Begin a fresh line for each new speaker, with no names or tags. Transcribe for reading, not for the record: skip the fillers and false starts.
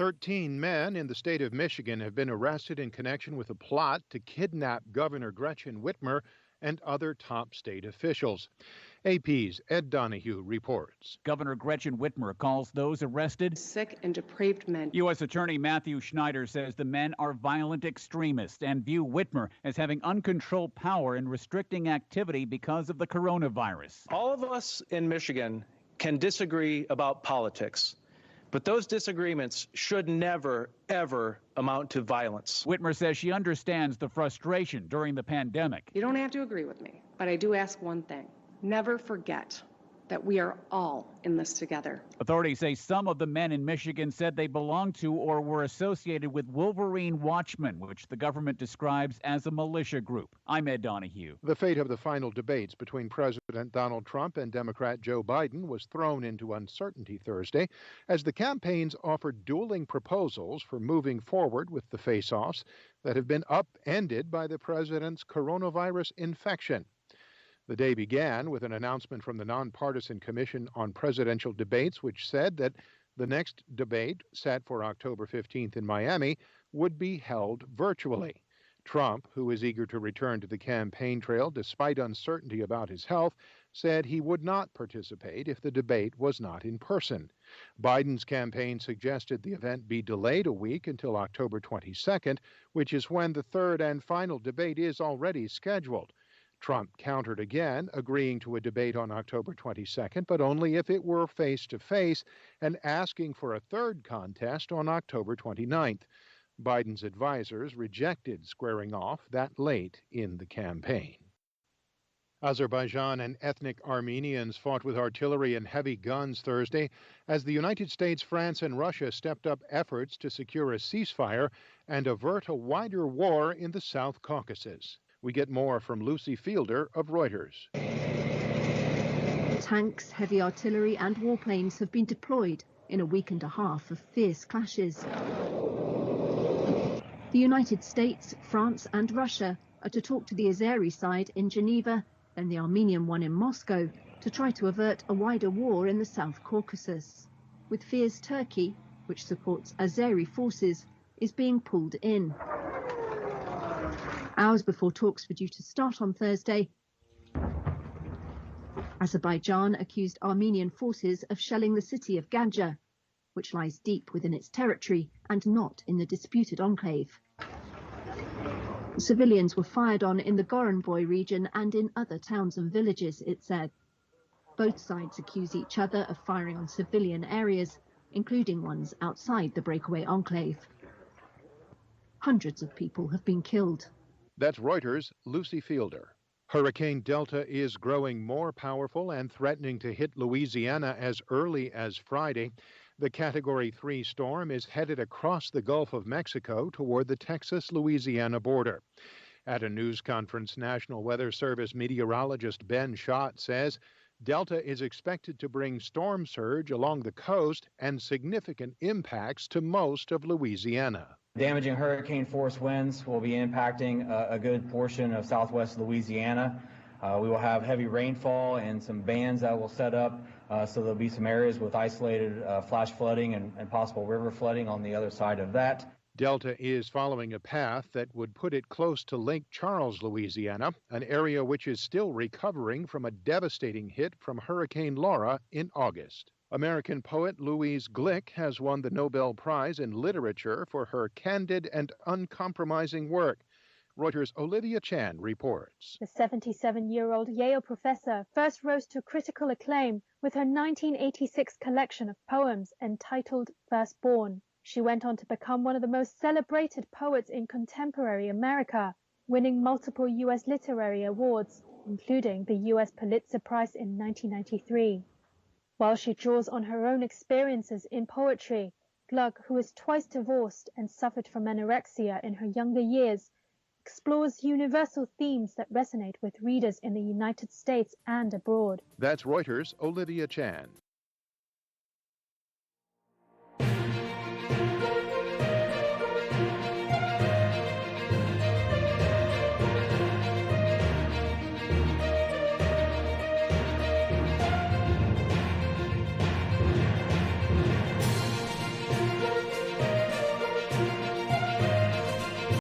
13 men in the state of Michigan have been arrested in connection with a plot to kidnap Governor Gretchen Whitmer and other top state officials. AP's Ed Donahue reports.
Governor Gretchen Whitmer calls those arrested
sick and depraved men.
U.S. Attorney Matthew Schneider says the men are violent extremists and view Whitmer as having uncontrolled power and restricting activity because of the coronavirus.
All of us in Michigan can disagree about politics, but those disagreements should never, ever amount to violence.
Whitmer says she understands the frustration during the pandemic.
You don't have to agree with me, but I do ask one thing. Never forget that we are all in this together.
Authorities say some of the men in Michigan said they belonged to or were associated with Wolverine Watchmen, which the government describes as a militia group. I'm Ed Donahue.
The fate of the final debates between President Donald Trump and Democrat Joe Biden was thrown into uncertainty Thursday as the campaigns offered dueling proposals for moving forward with the face-offs that have been upended by the president's coronavirus infection. The day began with an announcement from the Nonpartisan Commission on Presidential Debates, which said that the next debate, set for October 15th in Miami, would be held virtually. Trump, who is eager to return to the campaign trail despite uncertainty about his health, said he would not participate if the debate was not in person. Biden's campaign suggested the event be delayed a week until October 22nd, which is when the third and final debate is already scheduled. Trump countered again, agreeing to a debate on October 22nd, but only if it were face-to-face, and asking for a third contest on October 29th. Biden's advisors rejected squaring off that late in the campaign. Azerbaijan and ethnic Armenians fought with artillery and heavy guns Thursday as the United States, France, and Russia stepped up efforts to secure a ceasefire and avert a wider war in the South Caucasus. We get more from Lucy Fielder of Reuters.
Tanks, heavy artillery and warplanes have been deployed in a week and a half of fierce clashes. The United States, France and Russia are to talk to the Azeri side in Geneva, then the Armenian one in Moscow, to try to avert a wider war in the South Caucasus. With fears Turkey, which supports Azeri forces, is being pulled in. Hours before talks were due to start on Thursday, Azerbaijan accused Armenian forces of shelling the city of Ganja, which lies deep within its territory and not in the disputed enclave. Civilians were fired on in the Goranboy region and in other towns and villages, it said. Both sides accuse each other of firing on civilian areas, including ones outside the breakaway enclave. Hundreds of people have been killed.
That's Reuters' Lucy Fielder. Hurricane Delta is growing more powerful and threatening to hit Louisiana as early as Friday. The Category 3 storm is headed across the Gulf of Mexico toward the Texas-Louisiana border. At a news conference, National Weather Service meteorologist Ben Schott says Delta is expected to bring storm surge along the coast and significant impacts to most of Louisiana.
Damaging hurricane force winds will be impacting a good portion of southwest Louisiana. We will have heavy rainfall and some bands that will set up, so there'll be some areas with isolated flash flooding and possible river flooding on the other side of that.
Delta is following a path that would put it close to Lake Charles, Louisiana, an area which is still recovering from a devastating hit from Hurricane Laura in August. American poet Louise Glück has won the Nobel Prize in Literature for her candid and uncompromising work. Reuters' Olivia Chan reports.
The 77-year-old Yale professor first rose to critical acclaim with her 1986 collection of poems entitled Firstborn. She went on to become one of the most celebrated poets in contemporary America, winning multiple U.S. literary awards, including the U.S. Pulitzer Prize in 1993. While she draws on her own experiences in poetry, Glück, who is twice divorced and suffered from anorexia in her younger years, explores universal themes that resonate with readers in the United States and abroad.
That's Reuters' Olivia Chan.